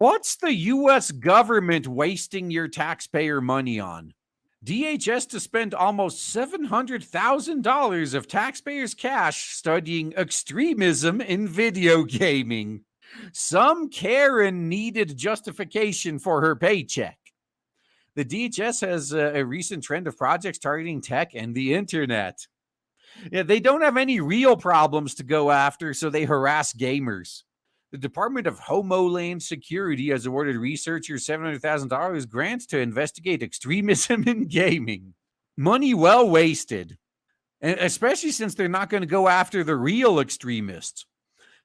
What's the U.S. government wasting your taxpayer money on? DHS to spend almost $700,000 of taxpayers' cash studying extremism in video gaming. Some Karen needed justification for her paycheck. The DHS has a recent trend of projects targeting tech and the internet. Yeah, they don't have any real problems to go after, so they harass gamers. The Department of Homeland Security has awarded researchers $700,000 grants to investigate extremism in gaming. Money well wasted, and especially since they're not going to go after the real extremists.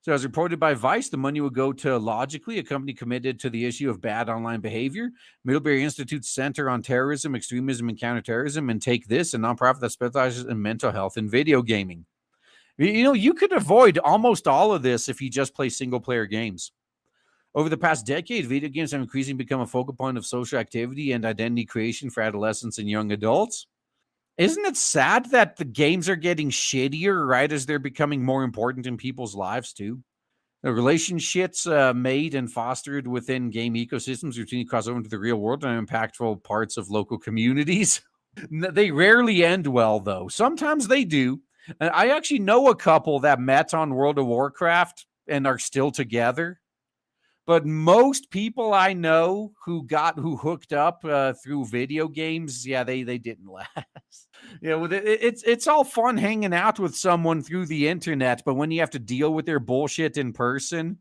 So as reported by Vice, the money will go to Logically, a company committed to the issue of bad online behavior, Middlebury Institute's Center on Terrorism, Extremism, and Counterterrorism, and Take This, a nonprofit that specializes in mental health and video gaming. You know, you could avoid almost all of this if you just play single-player games. Over the past decade, video games have increasingly become a focal point of social activity and identity creation for adolescents and young adults. Isn't it sad that the games are getting shittier right as they're becoming more important in people's lives too? The relationships made and fostered within game ecosystems routinely cross over into the real world and are impactful parts of local communities. They rarely end well, though. Sometimes they do. I actually know a couple that met on World of Warcraft and are still together. But most people I know who hooked up through video games, yeah, they didn't last. You know, it's all fun hanging out with someone through the internet, but when you have to deal with their bullshit in person.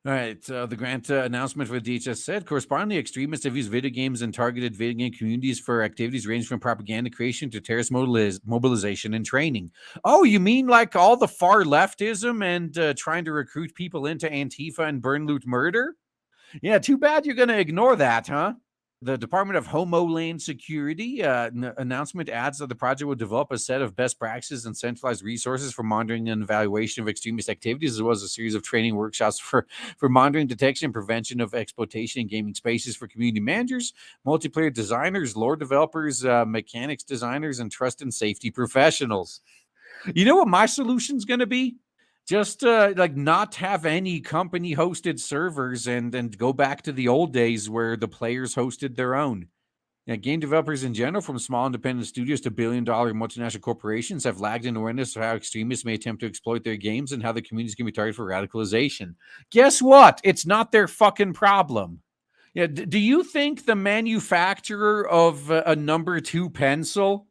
All right, the grant announcement for the DHS said, correspondingly, extremists have used video games and targeted video game communities for activities ranging from propaganda creation to terrorist mobilization and training. Oh, you mean like all the far leftism and trying to recruit people into Antifa and burn, loot, murder? Yeah, too bad you're going to ignore that, huh? The Department of Homeland Security announcement adds that the project will develop a set of best practices and centralized resources for monitoring and evaluation of extremist activities, as well as a series of training workshops for monitoring, detection, and prevention of exploitation in gaming spaces for community managers, multiplayer designers, lore developers, mechanics designers, and trust and safety professionals. You know what my solution's going to be? Just like not have any company hosted servers and go back to the old days where the players hosted their own. Yeah, game developers in general, from small independent studios to billion-dollar multinational corporations, have lagged in awareness of how extremists may attempt to exploit their games and how the communities can be targeted for radicalization. Guess what? It's not their fucking problem. Yeah, do you think the manufacturer of a number 2 pencil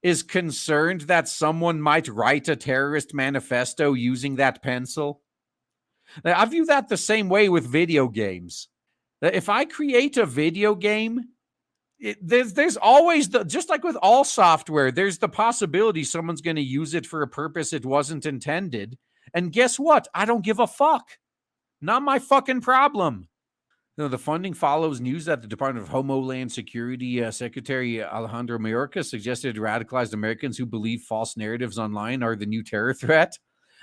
is concerned that someone might write a terrorist manifesto using that pencil? Now, I view that the same way with video games. If I create a video game, there's always, just like with all software, there's the possibility someone's going to use it for a purpose it wasn't intended. And guess what? I don't give a fuck. Not my fucking problem. No, the funding follows news that the Department of Homeland Security Secretary Alejandro Mayorkas suggested radicalized Americans who believe false narratives online are the new terror threat.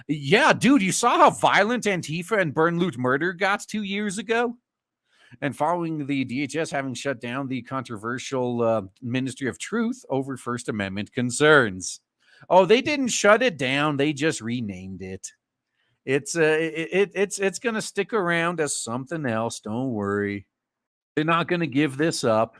Yeah, dude, you saw how violent Antifa and burn, loot, murder got 2 years ago? And following the DHS having shut down the controversial Ministry of Truth over First Amendment concerns. Oh, they didn't shut it down. They just renamed it. It's going to stick around as something else. Don't worry. They're not going to give this up.